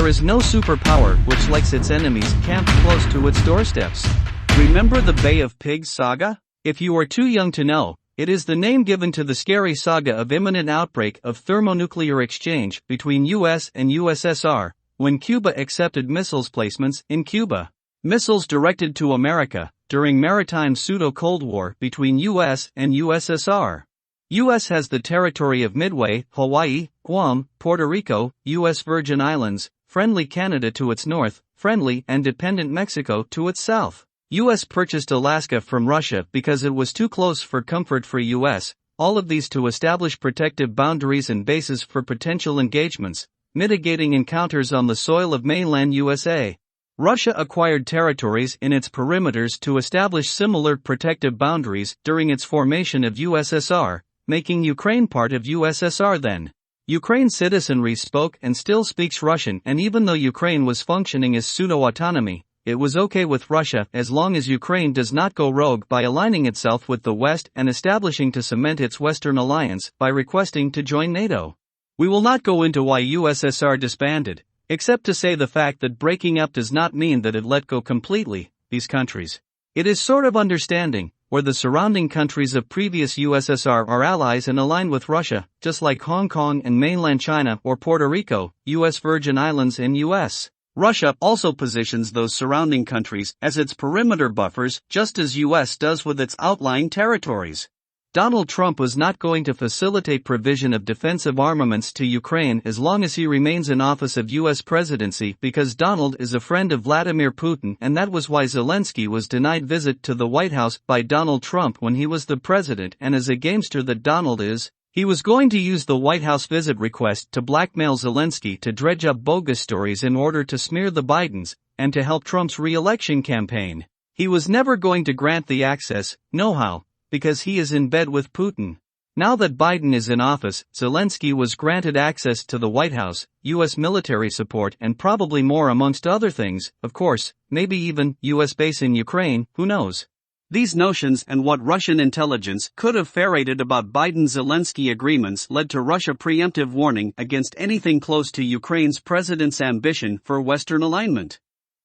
There is no superpower which likes its enemies camped close to its doorsteps. Remember the Bay of Pigs saga? If you are too young to know, it is the name given to the scary saga of imminent outbreak of thermonuclear exchange between US and USSR, when Cuba accepted missiles placements in Cuba. Missiles directed to America, during maritime pseudo-Cold War between US and USSR. US has the territory of Midway, Hawaii, Guam, Puerto Rico, US Virgin Islands, friendly Canada to its north, friendly and dependent Mexico to its south. US purchased Alaska from Russia because it was too close for comfort for US, all of these to establish protective boundaries and bases for potential engagements, mitigating encounters on the soil of mainland USA. Russia acquired territories in its perimeters to establish similar protective boundaries during its formation of USSR, making Ukraine part of USSR then. Ukraine citizenry spoke and still speaks Russian, and even though Ukraine was functioning as pseudo-autonomy, it was okay with Russia as long as Ukraine does not go rogue by aligning itself with the West and establishing to cement its Western alliance by requesting to join NATO. We will not go into why USSR disbanded, except to say the fact that breaking up does not mean that it let go completely, these countries. It is sort of understanding, where the surrounding countries of previous USSR are allies and align with Russia, just like Hong Kong and mainland China or Puerto Rico, US Virgin Islands and US. Russia also positions those surrounding countries as its perimeter buffers, just as US does with its outlying territories. Donald Trump was not going to facilitate provision of defensive armaments to Ukraine as long as he remains in office of US presidency, because Donald is a friend of Vladimir Putin, and that was why Zelensky was denied visit to the White House by Donald Trump when he was the president, and as a gamester that Donald is, he was going to use the White House visit request to blackmail Zelensky to dredge up bogus stories in order to smear the Bidens, and to help Trump's re-election campaign. He was never going to grant the access, know-how, because he is in bed with Putin. Now that Biden is in office, Zelensky was granted access to the White House, US military support, and probably more amongst other things, of course, maybe even US base in Ukraine, who knows. These notions and what Russian intelligence could have ferreted about Biden-Zelensky agreements led to Russia preemptive warning against anything close to Ukraine's president's ambition for Western alignment.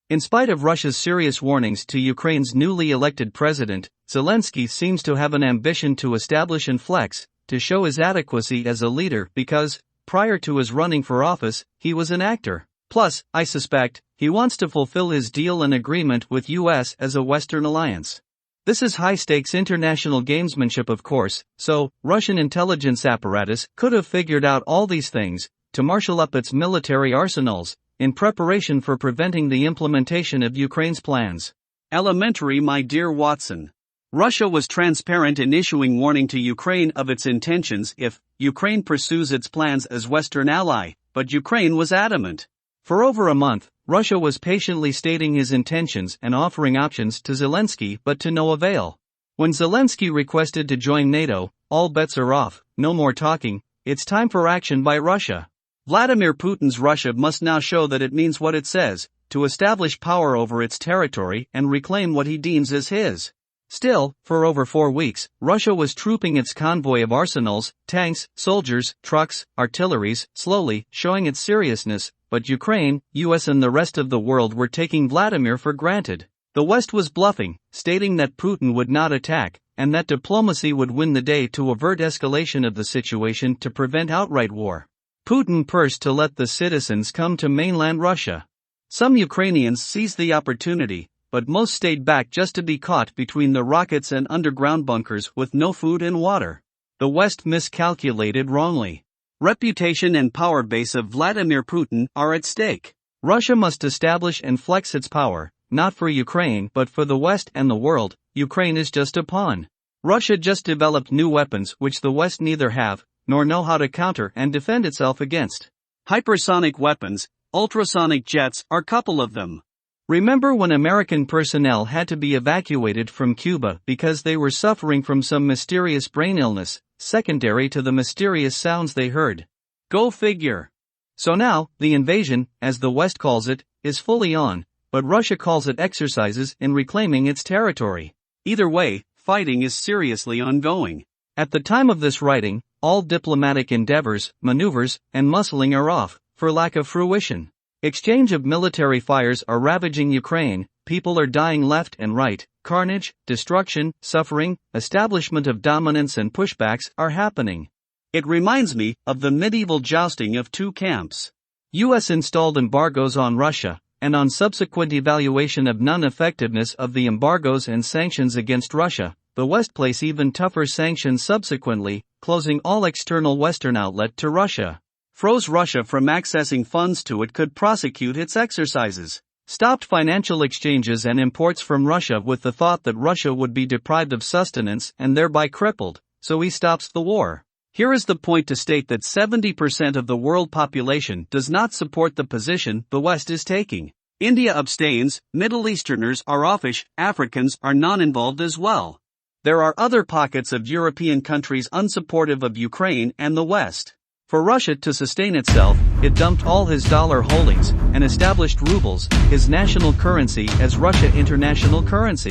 In spite of Russia's serious warnings to Ukraine's newly elected president, Zelensky seems to have an ambition to establish and flex, to show his adequacy as a leader because, prior to his running for office, he was an actor. Plus, I suspect, he wants to fulfill his deal and agreement with US as a Western alliance. This is high-stakes international gamesmanship, of course, so Russian intelligence apparatus could have figured out all these things to marshal up its military arsenals in preparation for preventing the implementation of Ukraine's plans. Elementary, my dear Watson. Russia was transparent in issuing warning to Ukraine of its intentions if Ukraine pursues its plans as Western ally, but Ukraine was adamant. For over a month, Russia was patiently stating his intentions and offering options to Zelensky, but to no avail. When Zelensky requested to join NATO, all bets are off, no more talking, it's time for action by Russia. Vladimir Putin's Russia must now show that it means what it says, to establish power over its territory and reclaim what he deems as his. Still, for over 4 weeks, Russia was trooping its convoy of arsenals, tanks, soldiers, trucks, artilleries, slowly showing its seriousness, but Ukraine, US and the rest of the world were taking Vladimir for granted. The West was bluffing, stating that Putin would not attack, and that diplomacy would win the day to avert escalation of the situation to prevent outright war. Putin pursed to let the citizens come to mainland Russia. Some Ukrainians seized the opportunity, but most stayed back just to be caught between the rockets and underground bunkers with no food and water. The West miscalculated wrongly. Reputation and power base of Vladimir Putin are at stake. Russia must establish and flex its power, not for Ukraine but for the West and the world. Ukraine is just a pawn. Russia just developed new weapons which the West neither have, nor know how to counter and defend itself against. Hypersonic weapons, ultrasonic jets are a couple of them. Remember when American personnel had to be evacuated from Cuba because they were suffering from some mysterious brain illness, secondary to the mysterious sounds they heard? Go figure. So now, the invasion, as the West calls it, is fully on, but Russia calls it exercises in reclaiming its territory. Either way, fighting is seriously ongoing. At the time of this writing, all diplomatic endeavors, maneuvers, and muscling are off, for lack of fruition. Exchange of military fires are ravaging Ukraine, people are dying left and right, carnage, destruction, suffering, establishment of dominance and pushbacks are happening. It reminds me of the medieval jousting of two camps. US installed embargoes on Russia, and on subsequent evaluation of non-effectiveness of the embargoes and sanctions against Russia, the West placed even tougher sanctions subsequently, closing all external Western outlet to Russia. Froze Russia from accessing funds to it could prosecute its exercises. Stopped financial exchanges and imports from Russia with the thought that Russia would be deprived of sustenance and thereby crippled, so he stops the war. Here is the point to state that 70% of the world population does not support the position the West is taking. India abstains, Middle Easterners are offish, Africans are non-involved as well. There are other pockets of European countries unsupportive of Ukraine and the West. For Russia to sustain itself, it dumped all his dollar holdings and established rubles, his national currency, as Russia international currency.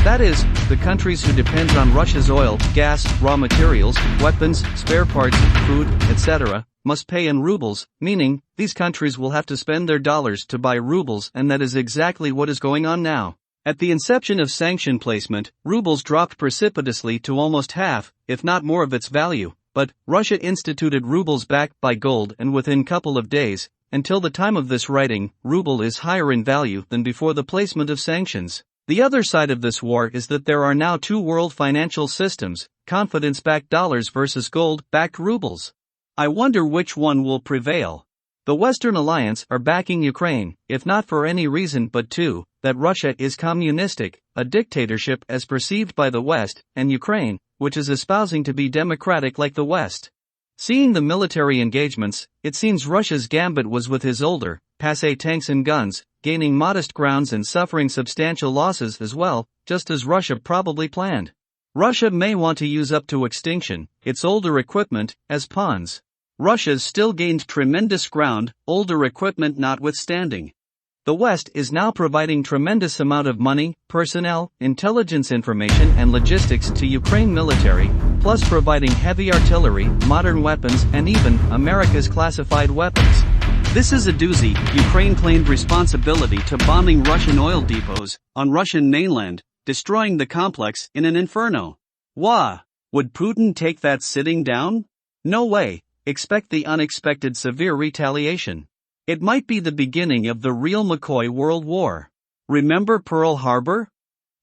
That is, the countries who depend on Russia's oil, gas, raw materials, weapons, spare parts, food, etc., must pay in rubles, meaning, these countries will have to spend their dollars to buy rubles, and that is exactly what is going on now. At the inception of sanction placement, rubles dropped precipitously to almost half, if not more of its value, but Russia instituted rubles backed by gold, and within couple of days, until the time of this writing, ruble is higher in value than before the placement of sanctions. The other side of this war is that there are now two world financial systems, confidence-backed dollars versus gold-backed rubles. I wonder which one will prevail. The Western Alliance are backing Ukraine, if not for any reason but two, that Russia is communistic, a dictatorship as perceived by the West, and Ukraine, which is espousing to be democratic like the West. Seeing the military engagements, it seems Russia's gambit was with his older, passé tanks and guns, gaining modest grounds and suffering substantial losses as well, just as Russia probably planned. Russia may want to use up to extinction its older equipment as pawns. Russia's still gained tremendous ground, older equipment notwithstanding. The West is now providing tremendous amount of money, personnel, intelligence information and logistics to Ukraine military, plus providing heavy artillery, modern weapons and even America's classified weapons. This is a doozy. Ukraine claimed responsibility to bombing Russian oil depots on Russian mainland, destroying the complex in an inferno. Wah! Would Putin take that sitting down? No way. Expect the unexpected severe retaliation. It might be the beginning of the real McCoy World War. Remember Pearl Harbor?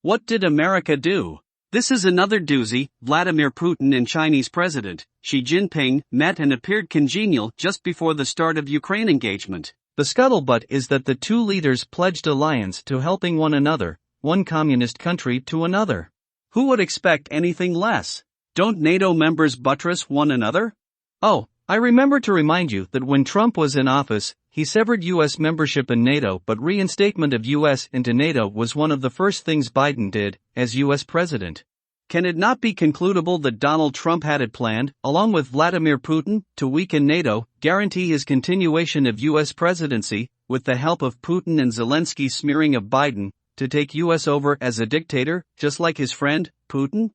What did America do? This is another doozy. Vladimir Putin and Chinese President Xi Jinping met and appeared congenial just before the start of Ukraine engagement. The scuttlebutt is that the two leaders pledged alliance to helping one another, one communist country to another. Who would expect anything less? Don't NATO members buttress one another? Oh, I remember to remind you that when Trump was in office, he severed U.S. membership in NATO, but reinstatement of U.S. into NATO was one of the first things Biden did, as U.S. president. Can it not be concludable that Donald Trump had it planned, along with Vladimir Putin, to weaken NATO, guarantee his continuation of U.S. presidency, with the help of Putin and Zelensky's smearing of Biden, to take U.S. over as a dictator, just like his friend, Putin?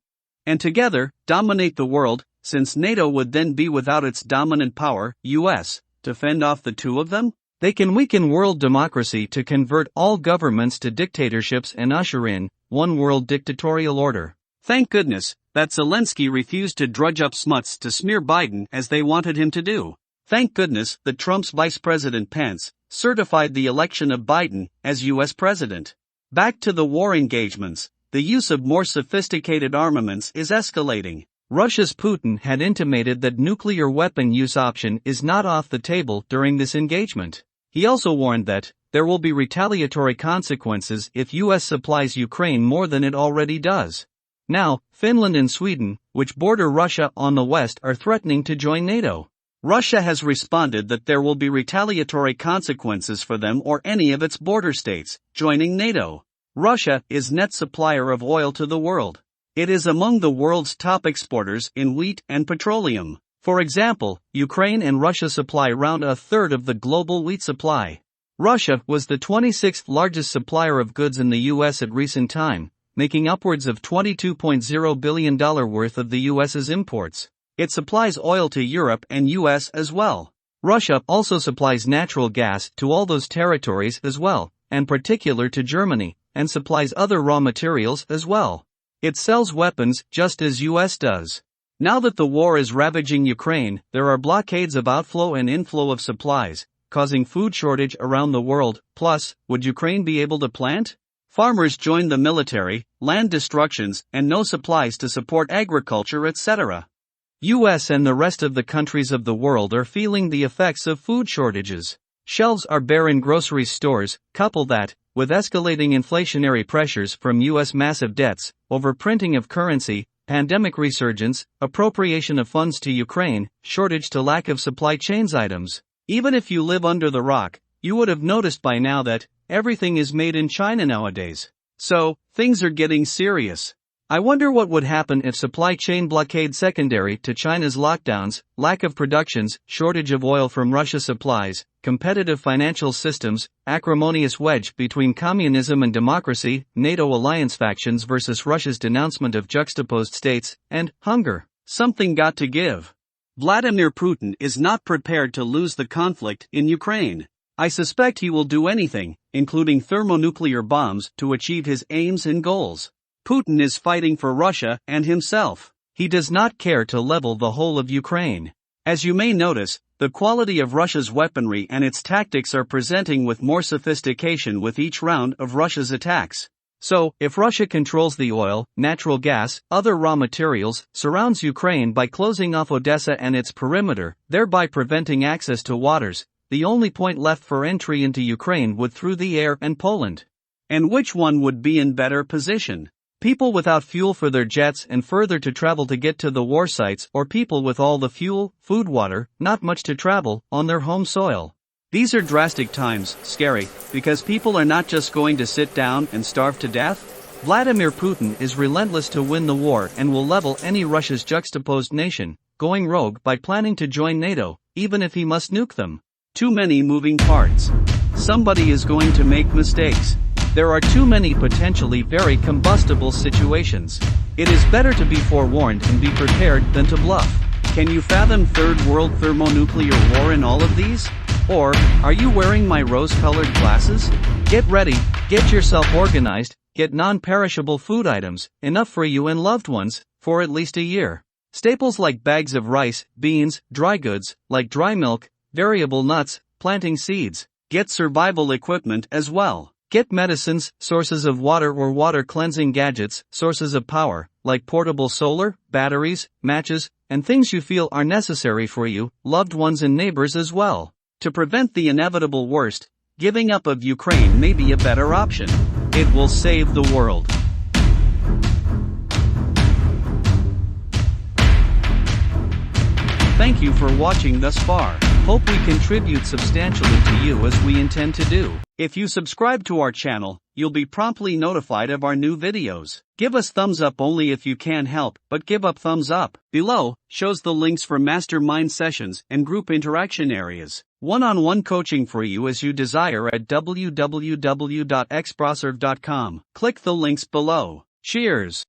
And together, dominate the world, since NATO would then be without its dominant power, U.S., to fend off the two of them? They can weaken world democracy to convert all governments to dictatorships and usher in one world dictatorial order. Thank goodness that Zelensky refused to drudge up smuts to smear Biden as they wanted him to do. Thank goodness that Trump's Vice President Pence certified the election of Biden as U.S. president. Back to the war engagements, the use of more sophisticated armaments is escalating. Russia's Putin had intimated that nuclear weapon use option is not off the table during this engagement. He also warned that there will be retaliatory consequences if U.S. supplies Ukraine more than it already does. Now, Finland and Sweden, which border Russia on the west, are threatening to join NATO. Russia has responded that there will be retaliatory consequences for them or any of its border states joining NATO. Russia is net supplier of oil to the world. It is among the world's top exporters in wheat and petroleum. For example, Ukraine and Russia supply around a third of the global wheat supply. Russia was the 26th largest supplier of goods in the U.S. at recent time, making upwards of $22.0 billion worth of the U.S.'s imports. It supplies oil to Europe and U.S. as well. Russia also supplies natural gas to all those territories as well, and particular to Germany, and supplies other raw materials as well. It sells weapons just as US does. Now that the war is ravaging Ukraine, there are blockades of outflow and inflow of supplies, causing food shortage around the world. Plus, would Ukraine be able to plant? Farmers join the military, land destructions, and no supplies to support agriculture, etc. US and the rest of the countries of the world are feeling the effects of food shortages. Shelves are bare in grocery stores. Couple that with escalating inflationary pressures from US massive debts, overprinting of currency, pandemic resurgence, appropriation of funds to Ukraine, shortage to lack of supply chains items. Even if you live under the rock, you would have noticed by now that everything is made in China nowadays. So, things are getting serious. I wonder what would happen if supply chain blockade secondary to China's lockdowns, lack of productions, shortage of oil from Russia supplies, competitive financial systems, acrimonious wedge between communism and democracy, NATO alliance factions versus Russia's denouncement of juxtaposed states, and hunger. Something got to give. Vladimir Putin is not prepared to lose the conflict in Ukraine. I suspect he will do anything, including thermonuclear bombs, to achieve his aims and goals. Putin is fighting for Russia and himself. He does not care to level the whole of Ukraine. As you may notice, the quality of Russia's weaponry and its tactics are presenting with more sophistication with each round of Russia's attacks. So, if Russia controls the oil, natural gas, other raw materials, surrounds Ukraine by closing off Odessa and its perimeter, thereby preventing access to waters, the only point left for entry into Ukraine would through the air and Poland. And which one would be in better position? People without fuel for their jets and further to travel to get to the war sites, or people with all the fuel, food, water, not much to travel, on their home soil. These are drastic times, scary, because people are not just going to sit down and starve to death. Vladimir Putin is relentless to win the war and will level any Russia's juxtaposed nation, going rogue by planning to join NATO, even if he must nuke them. Too many moving parts. Somebody is going to make mistakes. There are too many potentially very combustible situations. It is better to be forewarned and be prepared than to bluff. Can you fathom third world thermonuclear war in all of these? Or, are you wearing my rose-colored glasses? Get ready, get yourself organized, get non-perishable food items, enough for you and loved ones, for at least a year. Staples like bags of rice, beans, dry goods, like dry milk, variable nuts, planting seeds. Get survival equipment as well. Get medicines, sources of water or water cleansing gadgets, sources of power, like portable solar, batteries, matches, and things you feel are necessary for you, loved ones and neighbors as well. To prevent the inevitable worst, giving up of Ukraine may be a better option. It will save the world. Thank you for watching thus far. Hope we contribute substantially to you as we intend to do. If you subscribe to our channel, you'll be promptly notified of our new videos. Give us thumbs up only if you can help, but give up thumbs up. Below shows the links for mastermind sessions and group interaction areas. One-on-one coaching for you as you desire at www.xbrosserv.com. Click the links below. Cheers!